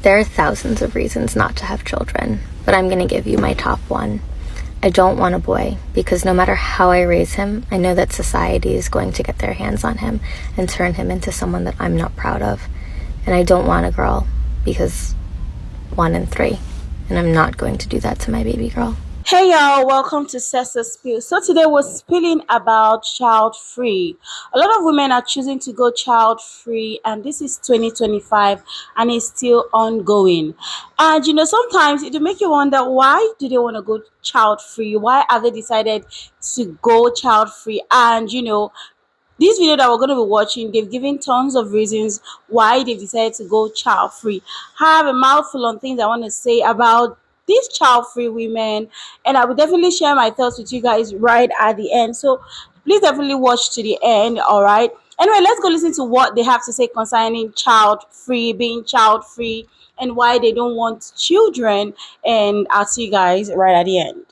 There are thousands of reasons not to have children, but I'm going to give you my top one. I don't want a boy because no matter how I raise him, I know that society is going to get their hands on him and turn him into someone that I'm not proud of. And I don't want a girl because 1 in 3, and I'm not going to do that to my baby girl. Hey y'all, welcome to Sessa Spill. So today we're spilling about child free. A lot of women are choosing to go child free, and this is 2025 and it's still ongoing. And sometimes it will make you wonder, why do they want to go child free? Why have they decided to go child free? And this video that we're going to be watching, they've given tons of reasons why they've decided to go child free. I have a mouthful on things I want to say about these child free women, and I will definitely share my thoughts with you guys right at the end. So please definitely watch to the end, all right? Anyway, let's go listen to what they have to say concerning child free, being child free, and why they don't want children. And I'll see you guys right at the end.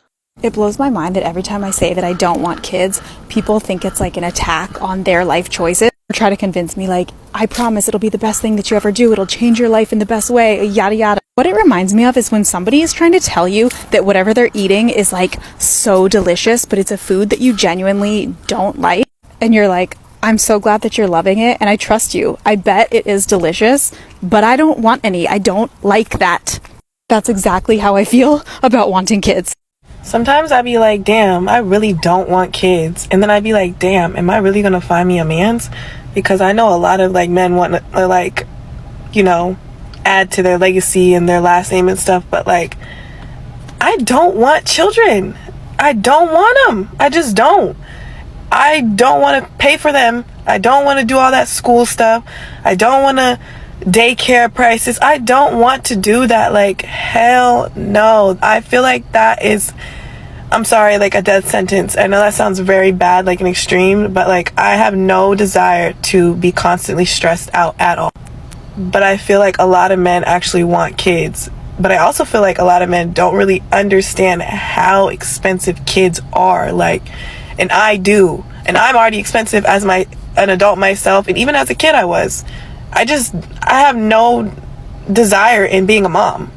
It blows my mind that every time I say that I don't want kids, people think it's like an attack on their life choices. Or try to convince me like, I promise it'll be the best thing that you ever do. It'll change your life in the best way, yada yada. What it reminds me of is when somebody is trying to tell you that whatever they're eating is like so delicious, but it's a food that you genuinely don't like. And you're like, I'm so glad that you're loving it and I trust you. I bet it is delicious, but I don't want any. I don't like that. That's exactly how I feel about wanting kids. Sometimes I'd be like, damn, I really don't want kids. And then I'd be like, damn, am I really going to find me a man's? Because I know a lot of like men want to like, add to their legacy and their last name and stuff. But like, I don't want children. I don't want them. I just don't. I don't want to pay for them. I don't want to do all that school stuff. I don't want to daycare prices. I don't want to do that. Like, hell no. I feel like that is, I'm sorry, like a death sentence. I know that sounds very bad, like an extreme, but like I have no desire to be constantly stressed out at all. But I feel like a lot of men actually want kids. But I also feel like a lot of men don't really understand how expensive kids are. Like, and I do. And I'm already expensive as an adult myself, and even as a kid I was. I have no desire in being a mom.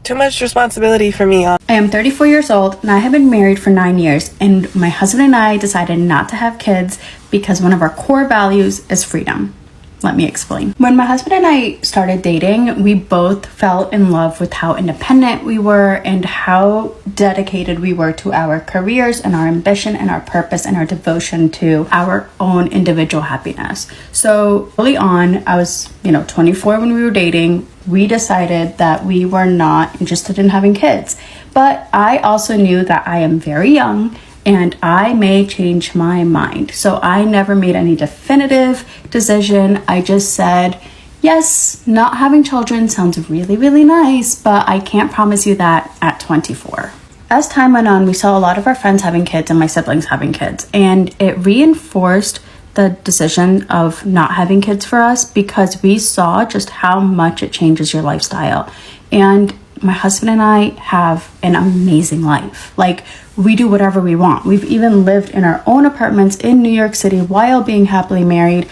Too much responsibility for me. I am 34 years old and I have been married for 9 years, and my husband and I decided not to have kids because one of our core values is freedom. Let me explain. When my husband and I started dating, we both fell in love with how independent we were and how dedicated we were to our careers and our ambition and our purpose and our devotion to our own individual happiness. So early on, I was 24 when we were dating. We decided that we were not interested in having kids. But I also knew that I am very young and I may change my mind. So I never made any definitive decision. I just said, yes, not having children sounds really, really nice, but I can't promise you that at 24. As time went on, we saw a lot of our friends having kids and my siblings having kids, and it reinforced the decision of not having kids for us because we saw just how much it changes your lifestyle. And my husband and I have an amazing life. Like, we do whatever we want. We've even lived in our own apartments in New York City while being happily married.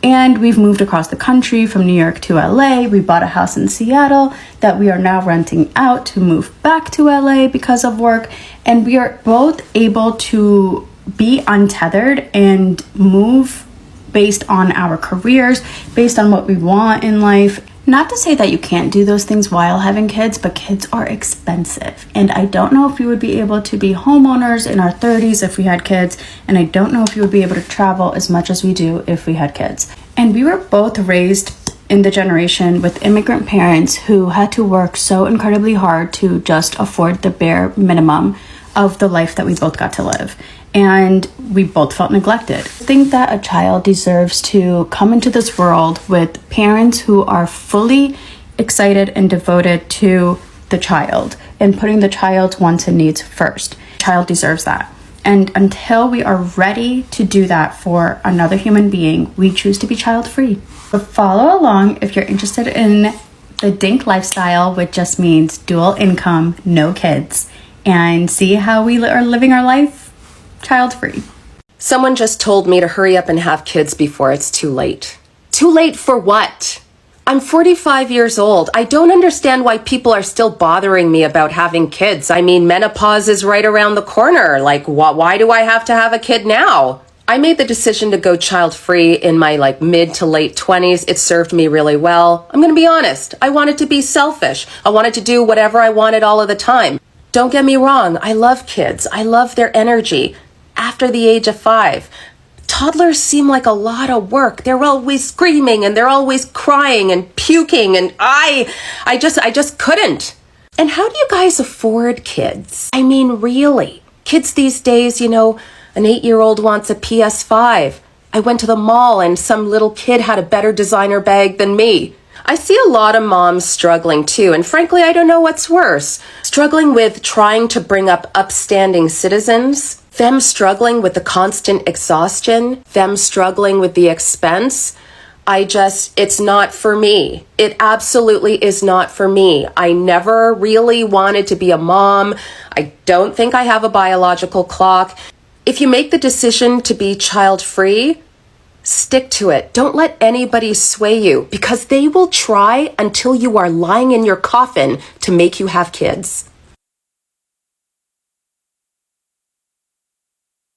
And we've moved across the country from New York to LA. We bought a house in Seattle that we are now renting out to move back to LA because of work. And we are both able to be untethered and move based on our careers, based on what we want in life. Not to say that you can't do those things while having kids, but kids are expensive. And I don't know if we would be able to be homeowners in our 30s if we had kids. And I don't know if we would be able to travel as much as we do if we had kids. And we were both raised in the generation with immigrant parents who had to work so incredibly hard to just afford the bare minimum of the life that we both got to live. And we both felt neglected. I think that a child deserves to come into this world with parents who are fully excited and devoted to the child and putting the child's wants and needs first. The child deserves that. And until we are ready to do that for another human being, we choose to be child free. So follow along if you're interested in the DINK lifestyle, which just means dual income, no kids, and see how we are living our life child-free. Someone just told me to hurry up and have kids before it's too late. Too late for what? I'm 45 years old. I don't understand why people are still bothering me about having kids. I mean, menopause is right around the corner. Like, why do I have to have a kid now? I made the decision to go child-free in my mid to late 20s. It served me really well. I'm going to be honest. I wanted to be selfish. I wanted to do whatever I wanted all of the time. Don't get me wrong. I love kids. I love their energy. After the age of 5, toddlers seem like a lot of work. They're always screaming and they're always crying and puking, and I just couldn't. And how do you guys afford kids? I mean, really? Kids these days, an 8-year-old wants a PS5. I went to the mall and some little kid had a better designer bag than me. I see a lot of moms struggling too, and frankly, I don't know what's worse. Struggling with trying to bring up upstanding citizens, them struggling with the constant exhaustion, them struggling with the expense. It's not for me. It absolutely is not for me. I never really wanted to be a mom. I don't think I have a biological clock. If you make the decision to be child-free, stick to it. Don't let anybody sway you, because they will try until you are lying in your coffin to make you have kids.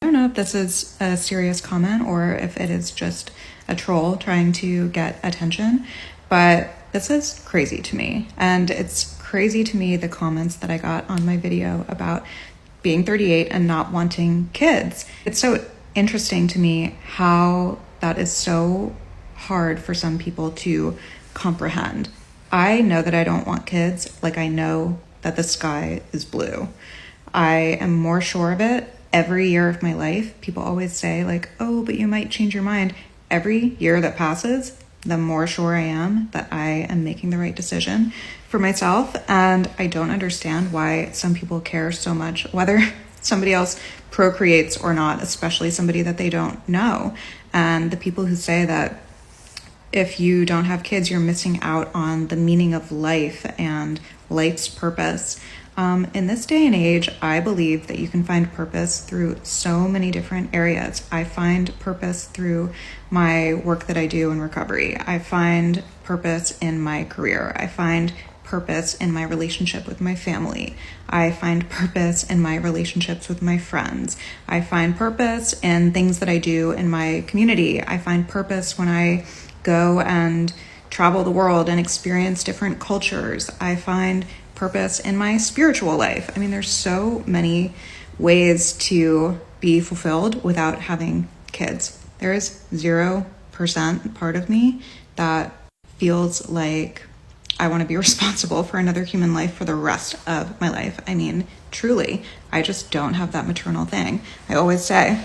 I don't know if this is a serious comment or if it is just a troll trying to get attention, but this is crazy to me. And it's crazy to me the comments that I got on my video about being 38 and not wanting kids. It's so interesting to me how that is so hard for some people to comprehend. I know that I don't want kids, like I know that the sky is blue. I am more sure of it every year of my life. People always say oh, but you might change your mind. Every year that passes, the more sure I am that I am making the right decision for myself. And I don't understand why some people care so much whether somebody else procreates or not, especially somebody that they don't know. And the people who say that if you don't have kids, you're missing out on the meaning of life and life's purpose. In this day and age, I believe that you can find purpose through so many different areas. I find purpose through my work that I do in recovery. I find purpose in my career. I find purpose in my relationship with my family. I find purpose in my relationships with my friends. I find purpose in things that I do in my community. I find purpose when I go and travel the world and experience different cultures. I find purpose in my spiritual life. I mean, there's so many ways to be fulfilled without having kids. There is 0% part of me that feels like I want to be responsible for another human life for the rest of my life. I mean, truly, I just don't have that maternal thing. I always say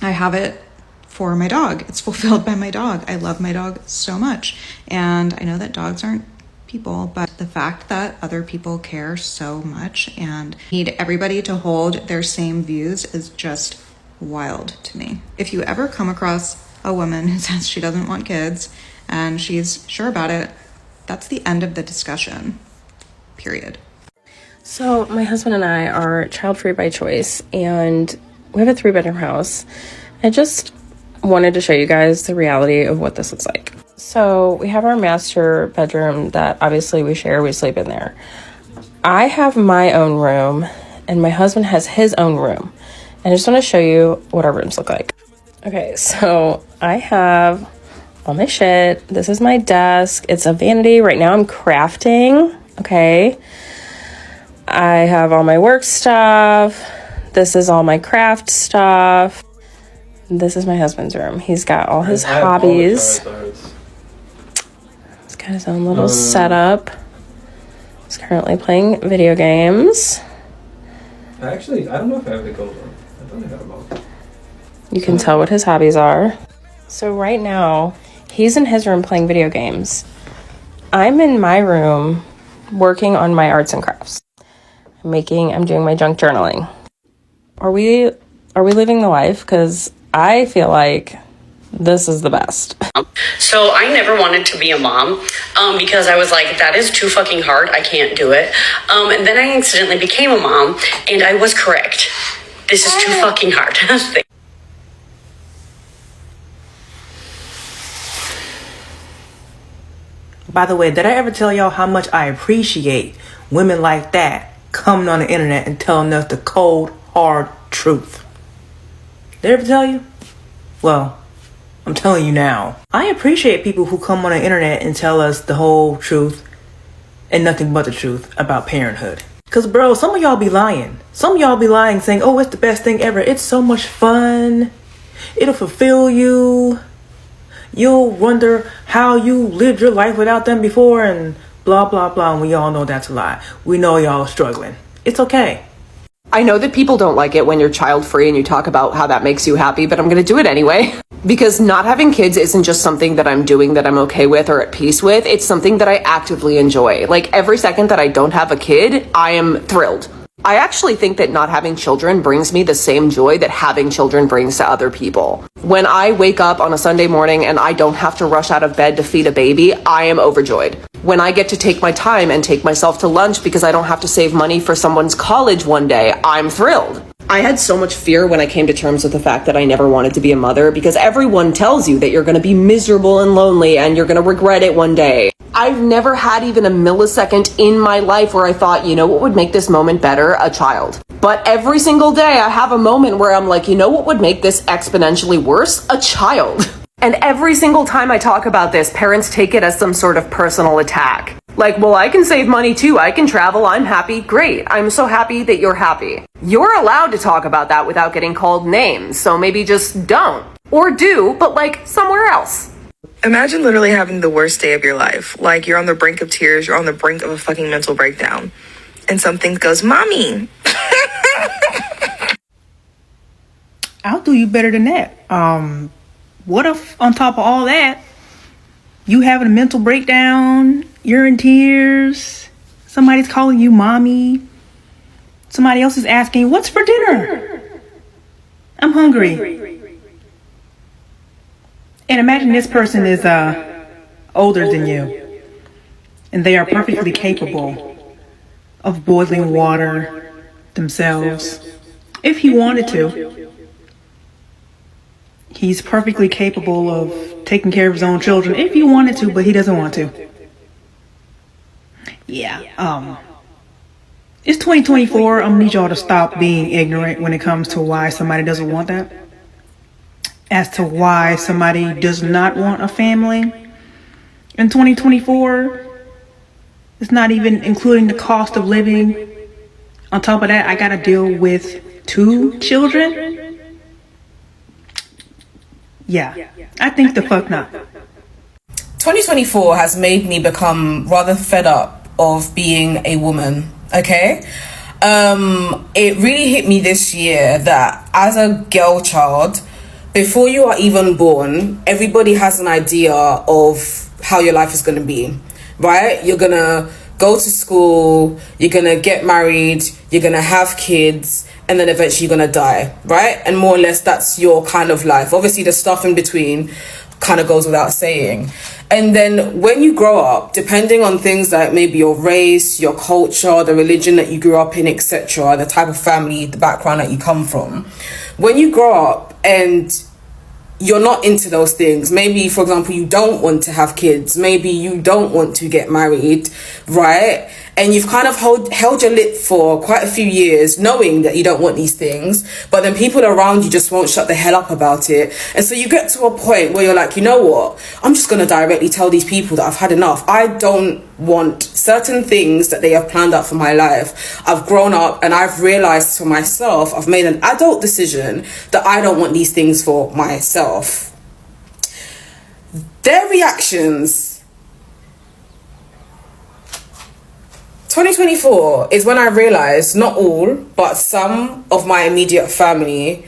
I have it for my dog. It's fulfilled by my dog. I love my dog so much. And I know that dogs aren't people, but the fact that other people care so much and need everybody to hold their same views is just wild to me. If you ever come across a woman who says she doesn't want kids and she's sure about it, that's the end of the discussion, period. So my husband and I are child-free by choice, and we have a 3-bedroom house. I just wanted to show you guys the reality of what this looks like. So we have our master bedroom that obviously we share. We sleep in there. I have my own room and my husband has his own room. And I just want to show you what our rooms look like. Okay, so I have all my shit. This is my desk. It's a vanity. Right now I'm crafting. Okay. I have all my work stuff. This is all my craft stuff. This is my husband's room. He's got all his hobbies. He's got his own little setup. He's currently playing video games. Actually, I don't know if I have the gold one. I thought I had them all. You can tell what his hobbies are. So right now, he's in his room playing video games. I'm in my room working on my arts and crafts. I'm doing my junk journaling. Are we living the life? Because I feel like this is the best. So I never wanted to be a mom because I was like, that is too fucking hard. I can't do it. And then I accidentally became a mom and I was correct. This is too fucking hard. By the way, did I ever tell y'all how much I appreciate women like that coming on the internet and telling us the cold, hard truth? Did I ever tell you? Well, I'm telling you now. I appreciate people who come on the internet and tell us the whole truth and nothing but the truth about parenthood. Because, bro, some of y'all be lying. Some of y'all be lying saying, oh, it's the best thing ever. It's so much fun. It'll fulfill you. You'll wonder how you lived your life without them before and blah, blah, blah. And we all know that's a lie. We know y'all are struggling. It's okay. I know that people don't like it when you're child free and you talk about how that makes you happy, but I'm going to do it anyway. Because not having kids isn't just something that I'm doing that I'm okay with or at peace with. It's something that I actively enjoy. Like every second that I don't have a kid, I am thrilled. I actually think that not having children brings me the same joy that having children brings to other people. When I wake up on a Sunday morning and I don't have to rush out of bed to feed a baby, I am overjoyed. When I get to take my time and take myself to lunch because I don't have to save money for someone's college one day, I'm thrilled. I had so much fear when I came to terms with the fact that I never wanted to be a mother because everyone tells you that you're going to be miserable and lonely and you're going to regret it one day. I've never had even a millisecond in my life where I thought, you know what would make this moment better? A child. But every single day I have a moment where I'm like, you know what would make this exponentially worse? A child. And every single time I talk about this, parents take it as some sort of personal attack. Like, well, I can save money too. I can travel. I'm happy. Great. I'm so happy that you're happy. You're allowed to talk about that without getting called names. So maybe just don't. Or do, but like somewhere else. Imagine literally having the worst day of your life. Like you're on the brink of tears. You're on the brink of a fucking mental breakdown. And something goes, Mommy. I'll do you better than that. What if on top of all that, you having a mental breakdown, you're in tears, somebody's calling you mommy, somebody else is asking, what's for dinner? I'm hungry. And imagine this person is older than you, and they are perfectly capable of boiling water themselves, if he wanted to. He's perfectly capable of taking care of his own children if he wanted to, but he doesn't want to. Yeah, it's 2024. I'm gonna need y'all to stop being ignorant when it comes to why somebody doesn't want that. As to why somebody does not want a family in 2024. It's not even including the cost of living. On top of that, I gotta deal with 2 children. Yeah, I think the fuck not. 2024 has made me become rather fed up of being a woman, okay? It really hit me this year that as a girl child, before you are even born, everybody has an idea of how your life is going to be, right? You're going to go to school, you're going to get married, you're going to have kids, and then eventually you're going to die, right? And more or less that's your kind of life. Obviously the stuff in between kind of goes without saying. And then when you grow up, depending on things like maybe your race, your culture, the religion that you grew up in, etc., the type of family, the background that you come from, when you grow up and you're not into those things, maybe for example you don't want to have kids, maybe you don't want to get married, right? And you've kind of held your lip for quite a few years knowing that you don't want these things, but then people around you just won't shut the hell up about it. And so you get to a point where you're like, you know what, I'm just going to directly tell these people that I've had enough. I don't want certain things that they have planned out for my life. I've grown up and I've realized for myself, I've made an adult decision that I don't want these things for myself. Their reactions. 2024 is when I realized not all, but some of my immediate family,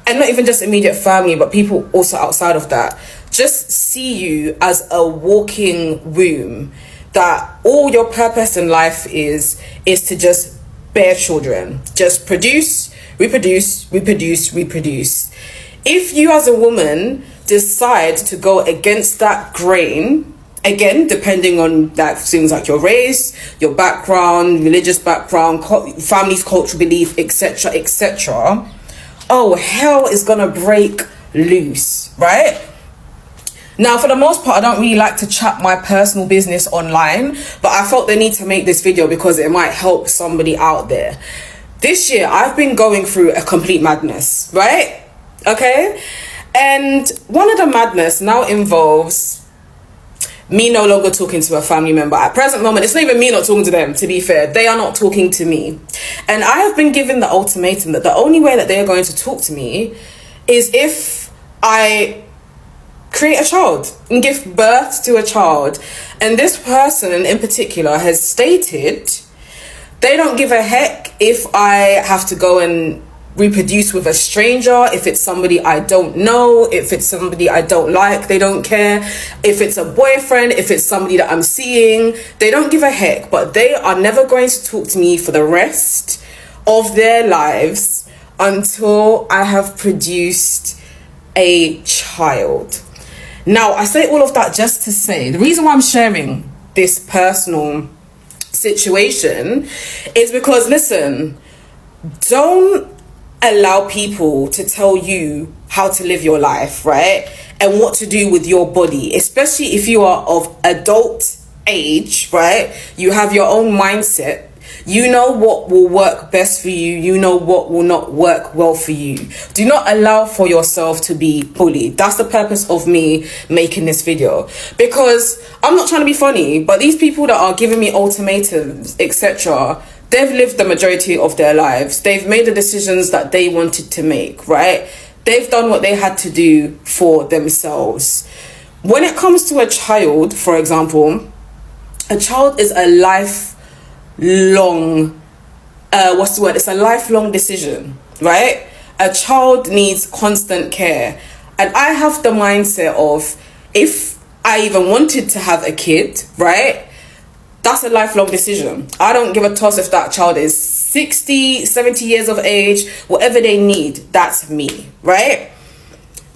and not even just immediate family, but people also outside of that, just see you as a walking womb, that all your purpose in life is to just bear children, just produce, reproduce, reproduce, reproduce. If you as a woman decide to go against that grain, again, depending on that things like your race, your background, religious background, family's cultural belief, etc., etc., oh, hell is gonna break loose, right? Now, for the most part, I don't really like to chat my personal business online, but I felt the need to make this video because it might help somebody out there. This year, I've been going through a complete madness, right? Okay? And one of the madness now involves me no longer talking to a family member. At present moment, it's not even me not talking to them, to be fair. They are not talking to me. And I have been given the ultimatum that the only way that they are going to talk to me is if I create a child and give birth to a child. And this person in particular has stated they don't give a heck if I have to go and reproduce with a stranger, if it's somebody I don't know, if it's somebody I don't like, they don't care. If it's a boyfriend, if it's somebody that I'm seeing, they don't give a heck. But they are never going to talk to me for the rest of their lives until I have produced a child. Now, I say all of that just to say, the reason why I'm sharing this personal situation is because, listen, don't allow people to tell you how to live your life, right? And what to do with your body, especially if you are of adult age, right? You have your own mindset. You know what will work best for you. You know what will not work well for you. Do not allow for yourself to be bullied. That's the purpose of me making this video. Because I'm not trying to be funny, but these people that are giving me ultimatums, etc., they've lived the majority of their lives. They've made the decisions that they wanted to make, right? They've done what they had to do for themselves. When it comes to a child, for example, a child is a lifelong, it's a lifelong decision, right? A child needs constant care. And I have the mindset of, if I even wanted to have a kid, right? That's a lifelong decision. I don't give a toss if that child is 60, 70 years of age, whatever they need, that's me, right?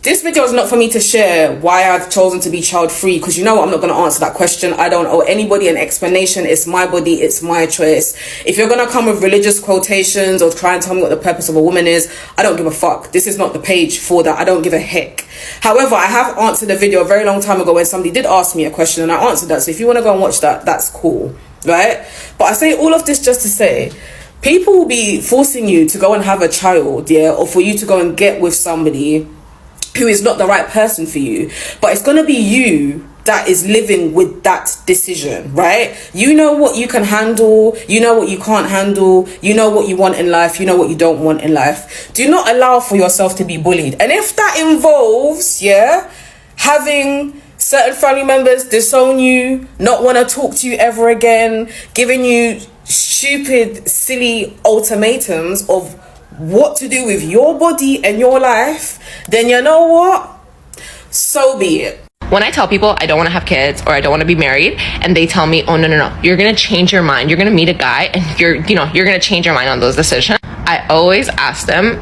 This video is not for me to share why I've chosen to be child free, because you know I'm not going to answer that question. I don't owe anybody an explanation. It's my body, it's my choice. If you're going to come with religious quotations or try and tell me what the purpose of a woman is, I don't give a fuck. This is not the page for that. I don't give a heck. However, I have answered a video a very long time ago when somebody did ask me a question and I answered that. So if you want to go and watch that, that's cool, right? But I say all of this just to say, people will be forcing you to go and have a child, yeah, or for you to go and get with somebody who is not the right person for you. But it's going to be you that is living with that decision, right? You know what you can handle, you know what you can't handle, you know what you want in life, you know what you don't want in life. Do not allow for yourself to be bullied. And if that involves, yeah, having certain family members disown you, not want to talk to you ever again, giving you stupid, silly ultimatums of what to do with your body and your life, then you know what? So be it. When I tell people I don't want to have kids or I don't want to be married, and they tell me, oh, no, you're going to change your mind. You're going to meet a guy and you're going to change your mind on those decisions. I always ask them,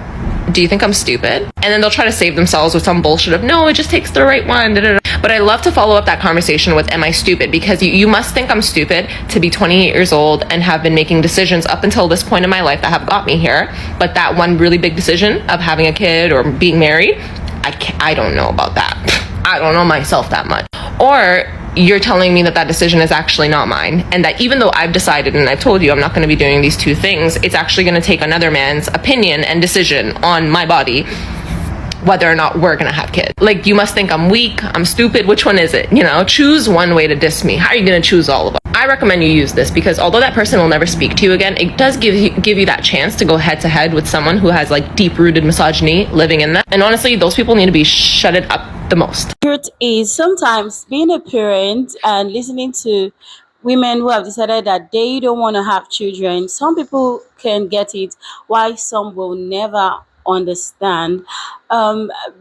do you think I'm stupid? And then they'll try to save themselves with some bullshit of, no, it just takes the right one. Da, da, da. But I love to follow up that conversation with, am I stupid? Because you must think I'm stupid to be 28 years old and have been making decisions up until this point in my life that have got me here. But that one really big decision of having a kid or being married, I don't know about that. I don't know myself that much. Or you're telling me that that decision is actually not mine, and that even though I've decided and I've told you I'm not going to be doing these two things, it's actually going to take another man's opinion and decision on my body whether or not we're going to have kids. Like, you must think I'm weak, I'm stupid. Which one is it? You know, choose one way to diss me. How are you going to choose all of them? I recommend you use this, because although that person will never speak to you again, it does give you that chance to go head to head with someone who has like deep-rooted misogyny living in them. And honestly, those people need to be shutted up the most. Truth is, sometimes being a parent and listening to women who have decided that they don't want to have children, some people can get it, while some will never understand.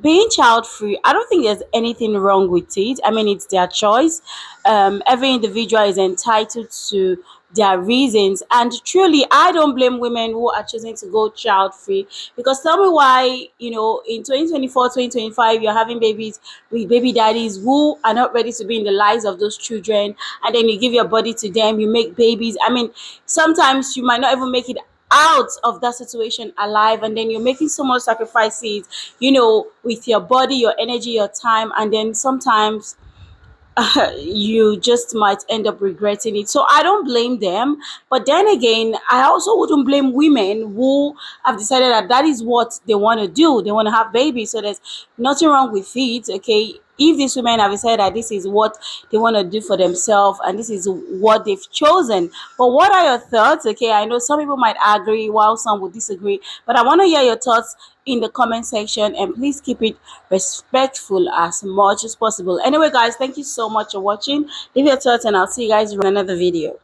Being child free, I don't think there's anything wrong with it. I mean, it's their choice. Every individual is entitled to their reasons, and truly I don't blame women who are choosing to go child free, because tell me why, in 2024, 2025, you're having babies with baby daddies who are not ready to be in the lives of those children, and then you give your body to them, you make babies. I mean, sometimes you might not even make it out of that situation alive, and then you're making so much sacrifices, with your body, your energy, your time, and then sometimes you just might end up regretting it. So I don't blame them. But then again, I also wouldn't blame women who have decided that that is what they want to do. They want to have babies. So there's nothing wrong with it. Okay. If these women have decided that this is what they want to do for themselves and this is what they've chosen. But what are your thoughts? Okay. I know some people might agree while some would disagree. But I want to hear your thoughts in the comment section, and please keep it respectful as much as possible. Anyway, guys, thank you so much for watching. Leave your thoughts and I'll see you guys in another video.